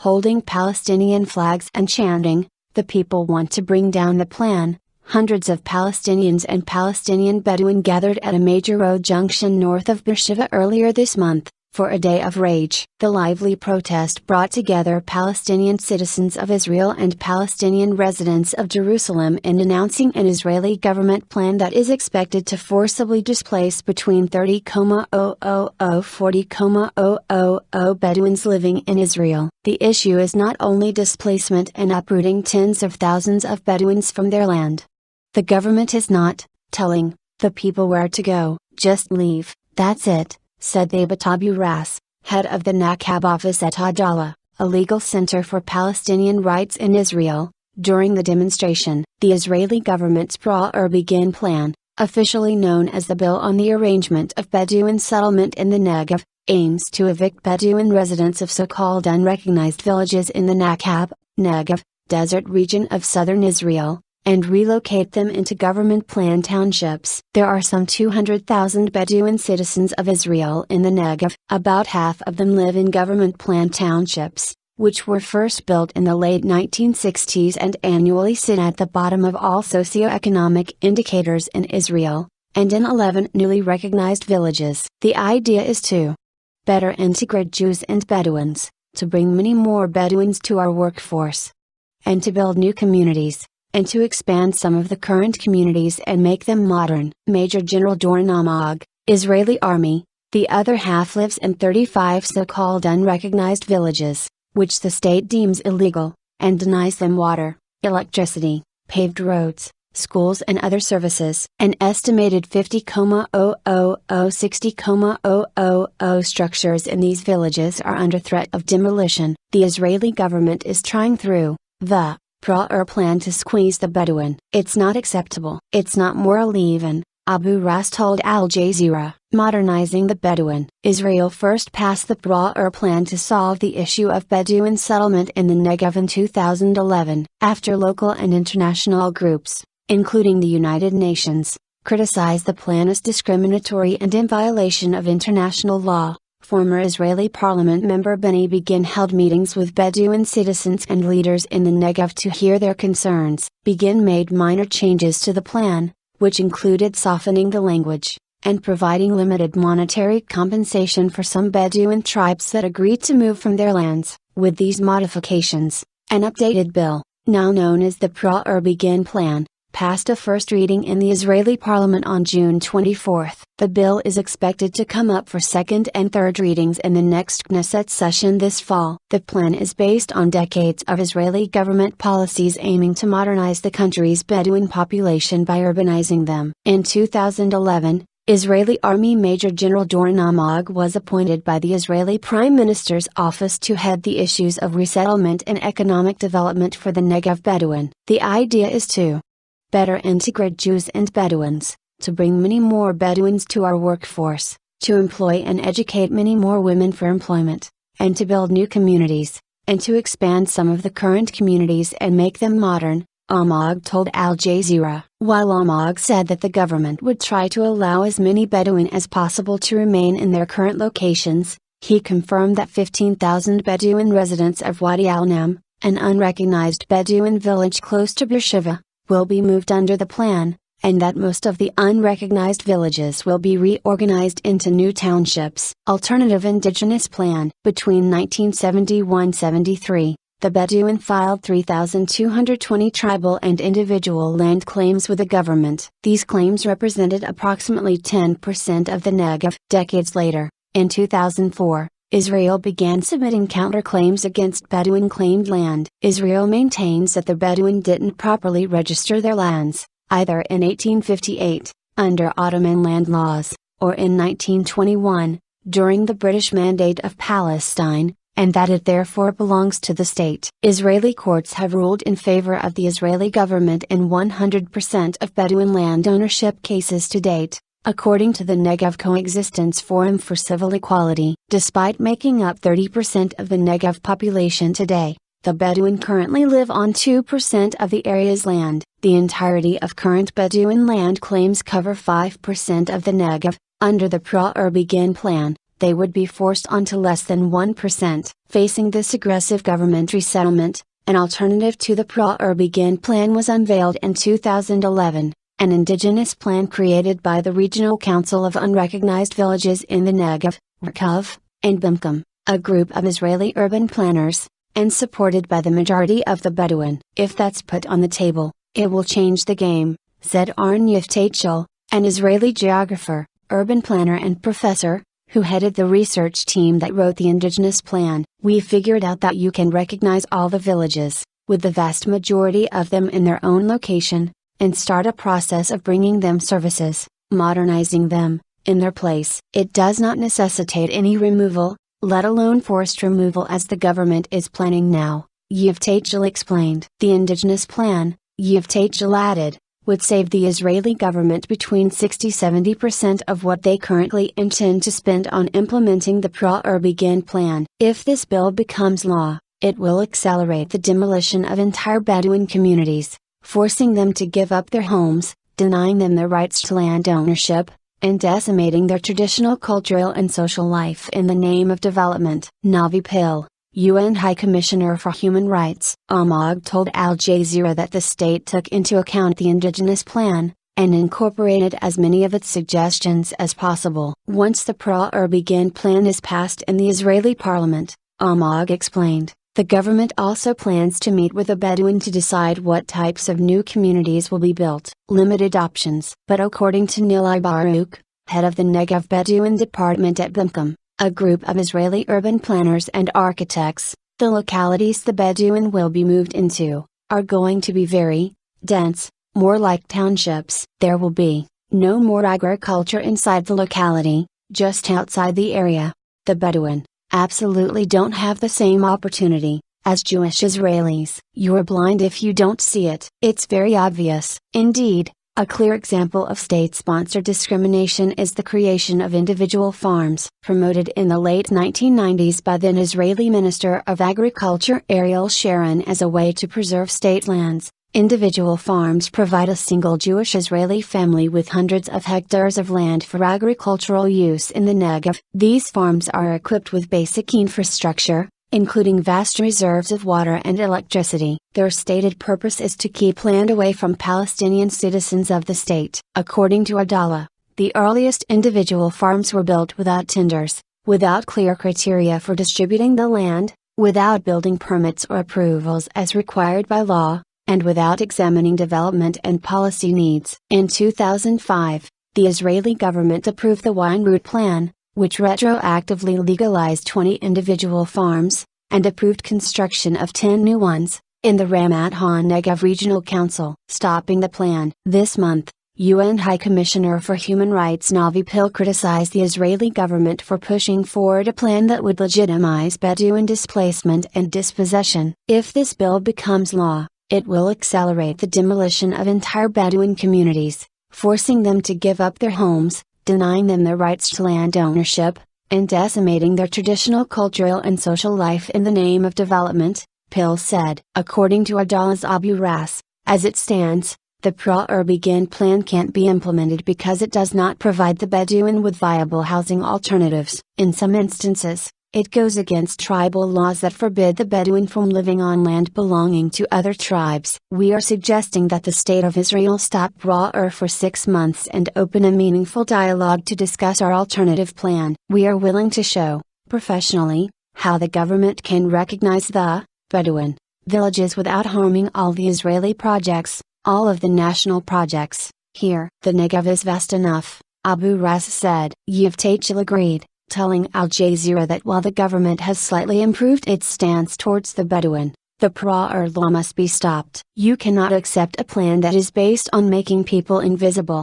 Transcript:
holding Palestinian flags and chanting, "The people want to bring down the plan." Hundreds of Palestinians and Palestinian Bedouin gathered at a major road junction north of Be'er Sheva earlier this month, for a day of rage. The lively protest brought together Palestinian citizens of Israel and Palestinian residents of Jerusalem in denouncing an Israeli government plan that is expected to forcibly displace between 30,000 to 40,000 Bedouins living in Israel. The issue is not only displacement and uprooting tens of thousands of Bedouins from their land. The government is not telling the people where to go, just leave, that's it, said Thabet Abu Ras, head of the Naqab office at Adalah, a legal center for Palestinian rights in Israel, during the demonstration. The Israeli government's Prawer-Begin plan, officially known as the Bill on the Arrangement of Bedouin Settlement in the Negev, aims to evict Bedouin residents of so-called unrecognised villages in the Naqab, Negev, desert region of southern Israel, and relocate them into government-planned townships. There are some 200,000 Bedouin citizens of Israel in the Negev. About half of them live in government-planned townships, which were first built in the late 1960s and annually sit at the bottom of all socioeconomic indicators in Israel, and in 11 newly recognized villages. The idea is to better integrate Jews and Bedouins, to bring many more Bedouins to our workforce, and to build new communities, and to expand some of the current communities and make them modern. Major General Doron Amag, Israeli Army, the other half lives in 35 so-called unrecognized villages, which the state deems illegal, and denies them water, electricity, paved roads, schools and other services. An estimated 50,000 structures in these villages are under threat of demolition. The Israeli government is trying through the Prawer plan to squeeze the Bedouin. It's not acceptable. It's not moral even, Abu Ras told Al Jazeera. Modernizing the Bedouin. Israel first passed the Prawer plan to solve the issue of Bedouin settlement in the Negev in 2011, after local and international groups, including the United Nations, criticized the plan as discriminatory and in violation of international law. Former Israeli parliament member Prawer-Begin held meetings with Bedouin citizens and leaders in the Negev to hear their concerns. Begin made minor changes to the plan, which included softening the language, and providing limited monetary compensation for some Bedouin tribes that agreed to move from their lands. With these modifications, an updated bill, now known as the Prawer-Begin plan, passed a first reading in the Israeli parliament on June 24. The bill is expected to come up for second and third readings in the next Knesset session this fall. The plan is based on decades of Israeli government policies aiming to modernize the country's Bedouin population by urbanizing them. In 2011, Israeli Army Major General Doron Amag was appointed by the Israeli Prime Minister's office to head the issues of resettlement and economic development for the Negev Bedouin. The idea is to better integrate Jews and Bedouins, to bring many more Bedouins to our workforce, to employ and educate many more women for employment, and to build new communities, and to expand some of the current communities and make them modern, Amag told Al Jazeera. While Amag said that the government would try to allow as many Bedouin as possible to remain in their current locations, he confirmed that 15,000 Bedouin residents of Wadi al-Nam, an unrecognized Bedouin village close to Be'er Sheva, will be moved under the plan, and that most of the unrecognized villages will be reorganized into new townships. Alternative Indigenous Plan. Between 1971-73, the Bedouin filed 3,220 tribal and individual land claims with the government. These claims represented approximately 10% of the Negev. Decades later, in 2004, Israel began submitting counterclaims against Bedouin claimed land. Israel maintains that the Bedouin didn't properly register their lands, either in 1858, under Ottoman land laws, or in 1921, during the British Mandate of Palestine, and that it therefore belongs to the state. Israeli courts have ruled in favor of the Israeli government in 100% of Bedouin land ownership cases to date, according to the Negev Coexistence Forum for Civil Equality. Despite making up 30% of the Negev population today, the Bedouin currently live on 2% of the area's land. The entirety of current Bedouin land claims cover 5% of the Negev. Under the Prawer-Begin plan, they would be forced onto less than 1%. Facing this aggressive government resettlement, an alternative to the Prawer-Begin plan was unveiled in 2011, an indigenous plan created by the Regional Council of Unrecognized Villages in the Negev, Naqab, and Bimkom, a group of Israeli urban planners, and supported by the majority of the Bedouin. If that's put on the table, it will change the game, said Arn Yiftachel, an Israeli geographer, urban planner and professor, who headed the research team that wrote the indigenous plan. We figured out that you can recognize all the villages, with the vast majority of them in their own location, and start a process of bringing them services, modernizing them, in their place. It does not necessitate any removal, let alone forced removal as the government is planning now, Yiftachel explained. The indigenous plan, Yiftachel added, would save the Israeli government between 60–70% of what they currently intend to spend on implementing the Prawer-Begin plan. If this bill becomes law, it will accelerate the demolition of entire Bedouin communities, forcing them to give up their homes, denying them their rights to land ownership, and decimating their traditional cultural and social life in the name of development. Navi Pillay, UN High Commissioner for Human Rights, Ahmad told Al Jazeera that the state took into account the indigenous plan, and incorporated as many of its suggestions as possible. Once the Prawer-Begin plan is passed in the Israeli parliament, Ahmad explained, the government also plans to meet with the Bedouin to decide what types of new communities will be built. Limited options. But according to Nilay Baruch, head of the Negev Bedouin department at Bimkom, a group of Israeli urban planners and architects, the localities the Bedouin will be moved into, are going to be very dense, more like townships. There will be no more agriculture inside the locality, just outside the area. The Bedouin absolutely don't have the same opportunity as Jewish Israelis. You're blind if you don't see it. It's very obvious. Indeed, a clear example of state-sponsored discrimination is the creation of individual farms. Promoted in the late 1990s by then Israeli Minister of Agriculture Ariel Sharon as a way to preserve state lands, individual farms provide a single Jewish Israeli family with hundreds of hectares of land for agricultural use in the Negev. These farms are equipped with basic infrastructure, including vast reserves of water and electricity. Their stated purpose is to keep land away from Palestinian citizens of the state. According to Adalah, the earliest individual farms were built without tenders, without clear criteria for distributing the land, without building permits or approvals as required by law, and without examining development and policy needs. In 2005, the Israeli government approved the Wine Route Plan, which retroactively legalized 20 individual farms, and approved construction of 10 new ones, in the Ramat HaNegev Regional Council. Stopping the plan. This month, UN High Commissioner for Human Rights Navi Pillay criticized the Israeli government for pushing forward a plan that would legitimize Bedouin displacement and dispossession. If this bill becomes law, it will accelerate the demolition of entire Bedouin communities, forcing them to give up their homes, denying them their rights to land ownership, and decimating their traditional cultural and social life in the name of development, Pillay said. According to Adalah Abu Ras, as it stands, the Prawer-Begin plan can't be implemented because it does not provide the Bedouin with viable housing alternatives. In some instances, it goes against tribal laws that forbid the Bedouin from living on land belonging to other tribes. We are suggesting that the State of Israel stop Prawer for 6 months and open a meaningful dialogue to discuss our alternative plan. We are willing to show, professionally, how the government can recognize the Bedouin villages without harming all the Israeli projects, all of the national projects. Here, the Negev is vast enough, Abu Ras said. Yiftachel agreed, telling Al Jazeera that while the government has slightly improved its stance towards the Bedouin, the Prawer law must be stopped. You cannot accept a plan that is based on making people invisible.